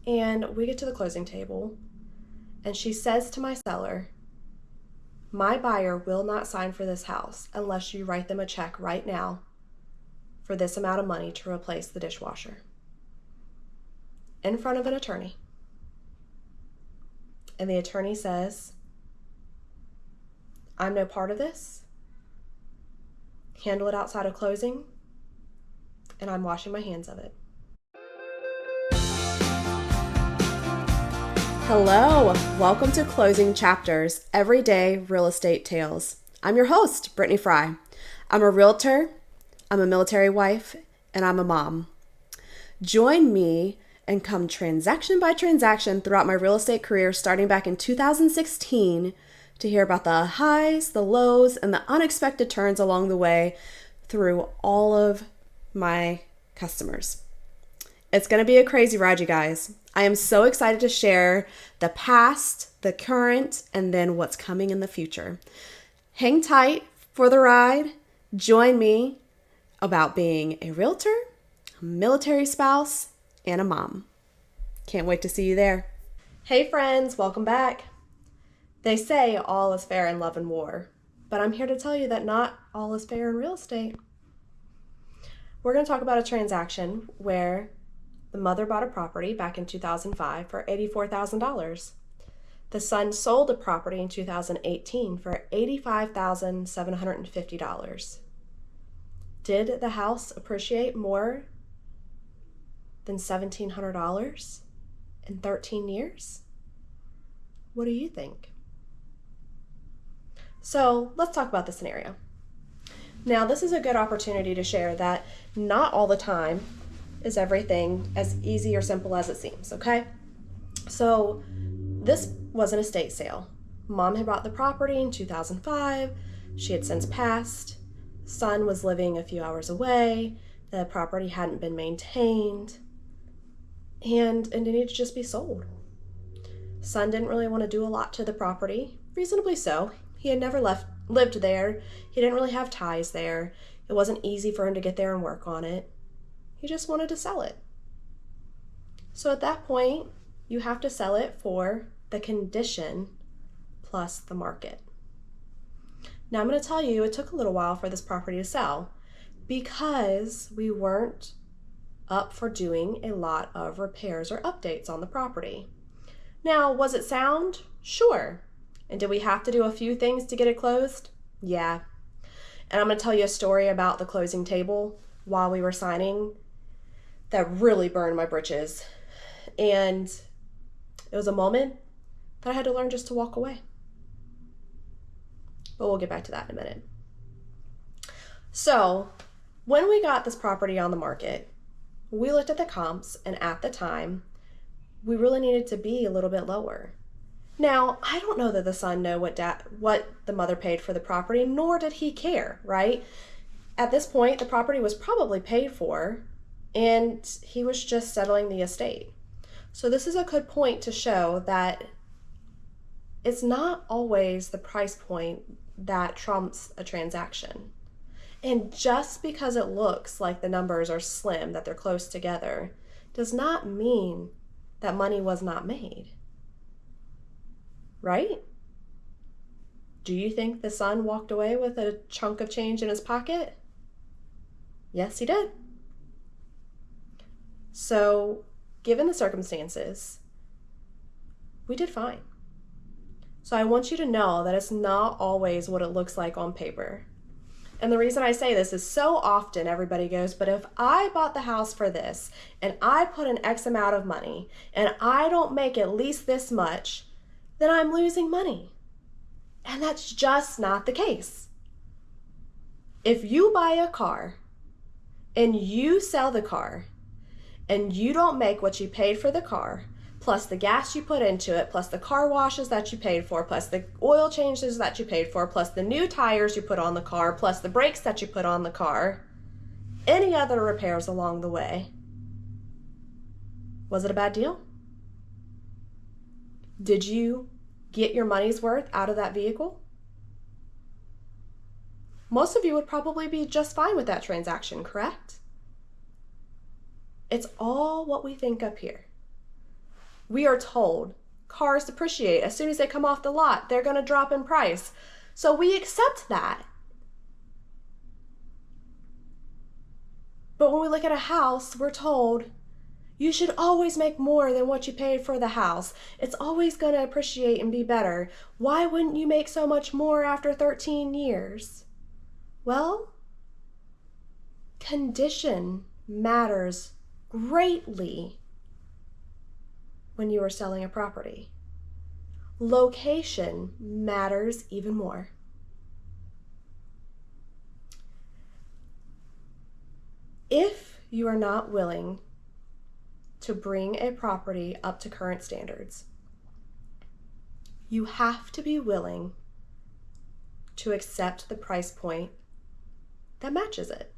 And we get to the closing table, and she says to my seller, my buyer will not sign for this house unless you write them a check right now for this amount of money to replace the dishwasher. In front of an attorney. And the attorney says, I'm no part of this. Handle it outside of closing, and I'm washing my hands of it. Hello, welcome to Closing Chapters, Everyday Real Estate Tales. I'm your host, Brittany Fry. I'm a realtor, I'm a military wife, and I'm a mom. Join me and come transaction by transaction throughout my real estate career starting back in 2016 to hear about the highs, the lows, and the unexpected turns along the way through all of my customers. It's going to be a crazy ride, you guys. I am so excited to share the past, the current, and then what's coming in the future. Hang tight for the ride. Join me about being a realtor, a military spouse, and a mom. Can't wait to see you there. Hey friends, welcome back. They say all is fair in love and war, but I'm here to tell you that not all is fair in real estate. We're going to talk about a transaction where the mother bought a property back in 2005 for $84,000. The son sold a property in 2018 for $85,750. Did the house appreciate more than $1,700 in 13 years? What do you think? So let's talk about the scenario. Now, this is a good opportunity to share that not all the time is everything as easy or simple as it seems, okay? So this was an estate sale. Mom had bought the property in 2005. She had since passed. Son was living a few hours away. The property hadn't been maintained. And it needed to just be sold. Son didn't really want to do a lot to the property, reasonably so. He had never lived there. He didn't really have ties there. It wasn't easy for him to get there and work on it. He just wanted to sell it. So at that point, you have to sell it for the condition plus the market. Now I'm going to tell you, it took a little while for this property to sell because we weren't up for doing a lot of repairs or updates on the property. Now, was it sound? Sure. And did we have to do a few things to get it closed? Yeah. And I'm going to tell you a story about the closing table while we were signing that really burned my britches. And it was a moment that I had to learn just to walk away. But we'll get back to that in a minute. So when we got this property on the market, we looked at the comps, and at the time, we really needed to be a little bit lower. Now, I don't know that the son knew what the mother paid for the property, nor did he care, right? At this point, the property was probably paid for, and he was just settling the estate. So this is a good point to show that it's not always the price point that trumps a transaction. And just because it looks like the numbers are slim, that they're close together, does not mean that money was not made. Right? Do you think the son walked away with a chunk of change in his pocket? Yes, he did. So, given the circumstances, we did fine. So I want you to know that it's not always what it looks like on paper. And the reason I say this is so often everybody goes, but if I bought the house for this and I put an X amount of money and I don't make at least this much, then I'm losing money. And that's just not the case. If you buy a car and you sell the car and you don't make what you paid for the car, plus the gas you put into it, plus the car washes that you paid for, plus the oil changes that you paid for, plus the new tires you put on the car, plus the brakes that you put on the car, any other repairs along the way, was it a bad deal? Did you get your money's worth out of that vehicle? Most of you would probably be just fine with that transaction, correct? It's all what we think up here. We are told cars depreciate. As soon as they come off the lot, they're going to drop in price. So we accept that. But when we look at a house, we're told you should always make more than what you paid for the house. It's always going to appreciate and be better. Why wouldn't you make so much more after 13 years? Well, condition matters greatly when you are selling a property. Location matters even more. If you are not willing to bring a property up to current standards, you have to be willing to accept the price point that matches it.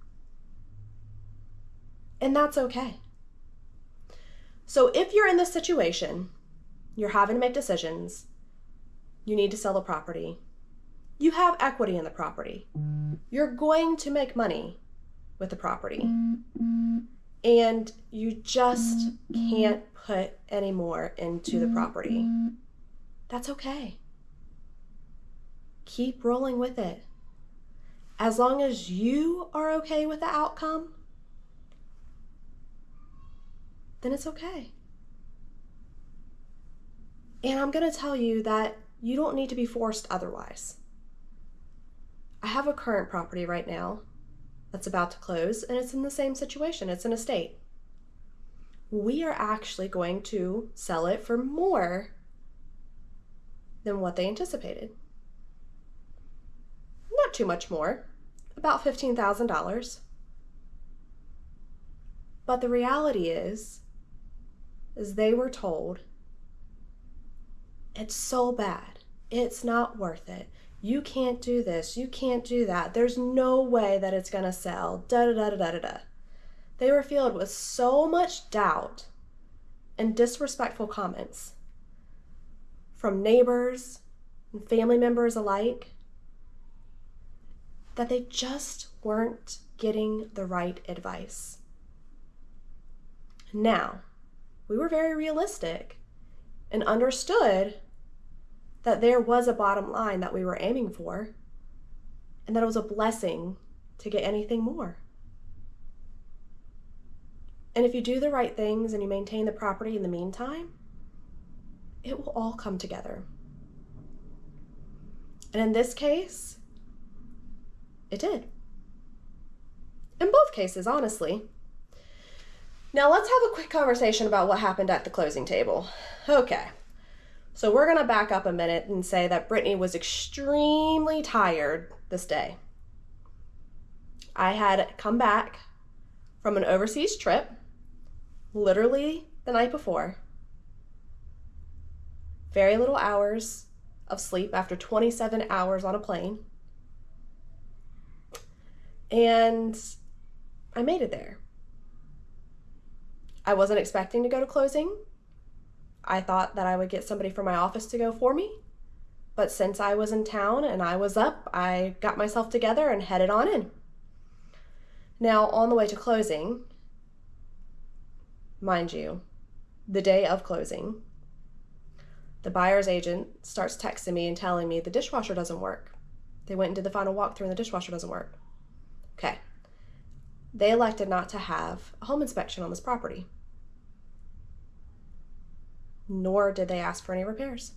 And that's okay. So if you're in this situation, you're having to make decisions, you need to sell the property, you have equity in the property, you're going to make money with the property, and you just can't put any more into the property, that's okay. Keep rolling with it. As long as you are okay with the outcome, then it's okay. And I'm going to tell you that you don't need to be forced otherwise. I have a current property right now that's about to close, and it's in the same situation. It's an estate. We are actually going to sell it for more than what they anticipated. Not too much more, about $15,000. But the reality is they were told, it's so bad, it's not worth it, you can't do this, you can't do that, there's no way that it's gonna sell, da-da-da-da-da-da. They were filled with so much doubt and disrespectful comments from neighbors and family members alike that they just weren't getting the right advice. Now, we were very realistic and understood that there was a bottom line that we were aiming for, and that it was a blessing to get anything more. And if you do the right things and you maintain the property in the meantime, it will all come together. And in this case, it did. In both cases, honestly. Now let's have a quick conversation about what happened at the closing table. Okay, so we're gonna back up a minute and say that Brittany was extremely tired this day. I had come back from an overseas trip, literally the night before. Very little hours of sleep after 27 hours on a plane. And I made it there. I wasn't expecting to go to closing. I thought that I would get somebody from my office to go for me. But since I was in town and I was up, I got myself together and headed on in. Now, on the way to closing, mind you, the day of closing, the buyer's agent starts texting me and telling me the dishwasher doesn't work. They went and did the final walkthrough and the dishwasher doesn't work. Okay. They elected not to have a home inspection on this property. Nor did they ask for any repairs.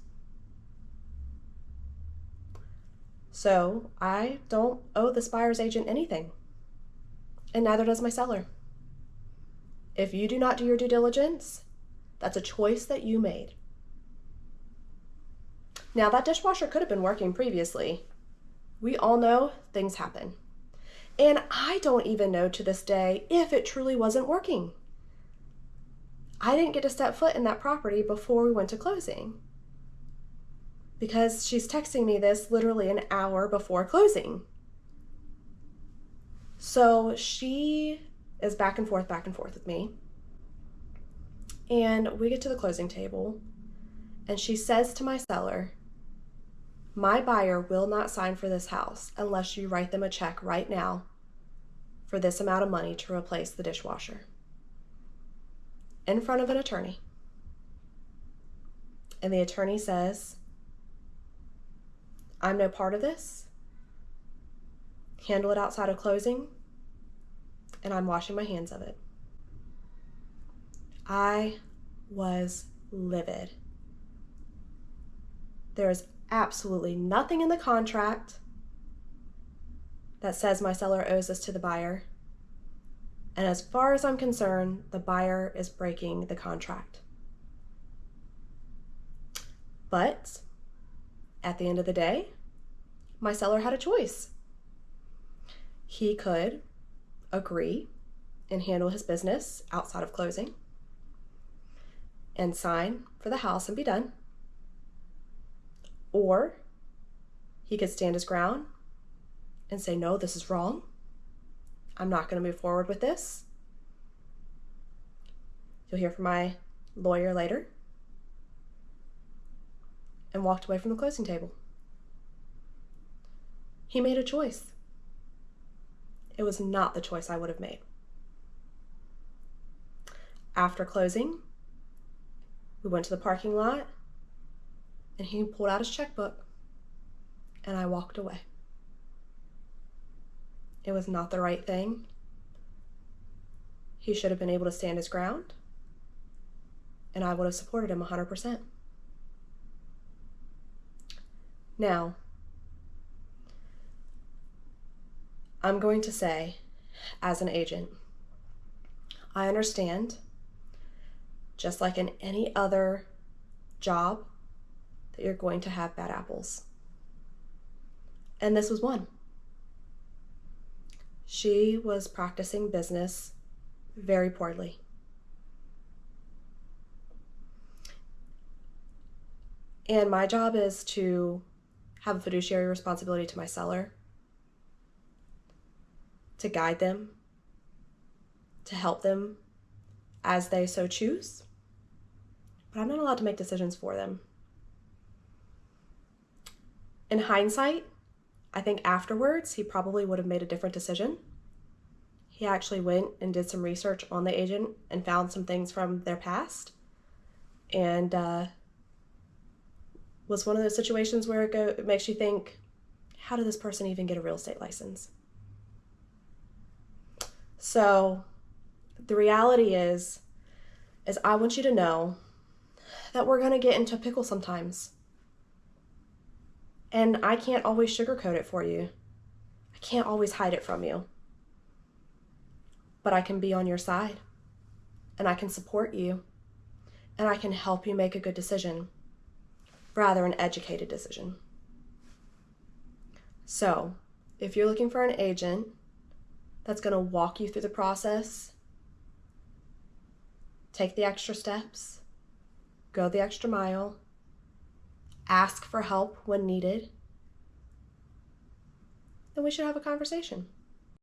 So I don't owe this buyer's agent anything, and neither does my seller. If you do not do your due diligence, that's a choice that you made. Now, that dishwasher could have been working previously. We all know things happen. And I don't even know to this day if it truly wasn't working. I didn't get to step foot in that property before we went to closing, because she's texting me this literally an hour before closing. So she is back and forth with me. And we get to the closing table, and she says to my seller, my buyer will not sign for this house unless you write them a check right now for this amount of money to replace the dishwasher. In front of an attorney. and the attorney says, I'm no part of this, handle it outside of closing, and I'm washing my hands of it. I was livid. There is absolutely nothing in the contract that says my seller owes this to the buyer. And as far as I'm concerned, the buyer is breaking the contract. But at the end of the day, my seller had a choice. He could agree and handle his business outside of closing and sign for the house and be done. Or he could stand his ground and say, no, this is wrong. I'm not going to move forward with this. You'll hear from my lawyer later. And walked away from the closing table. He made a choice. It was not the choice I would have made. After closing, we went to the parking lot and he pulled out his checkbook and I walked away. It was not the right thing. He should have been able to stand his ground and I would have supported him 100%. Now, I'm going to say, as an agent, I understand, just like in any other job, that you're going to have bad apples. And this was one. She was practicing business very poorly. And my job is to have a fiduciary responsibility to my seller, to guide them, to help them as they so choose. But I'm not allowed to make decisions for them. In hindsight, I think afterwards he probably would have made a different decision. He actually went and did some research on the agent and found some things from their past. And was one of those situations where it makes you think, how did this person even get a real estate license? So the reality is I want you to know that we're going to get into a pickle sometimes. And I can't always sugarcoat it for you. I can't always hide it from you. But I can be on your side. And I can support you. And I can help you make a good decision. Rather an educated decision. So, if you're looking for an agent that's going to walk you through the process, take the extra steps, go the extra mile, ask for help when needed, then we should have a conversation.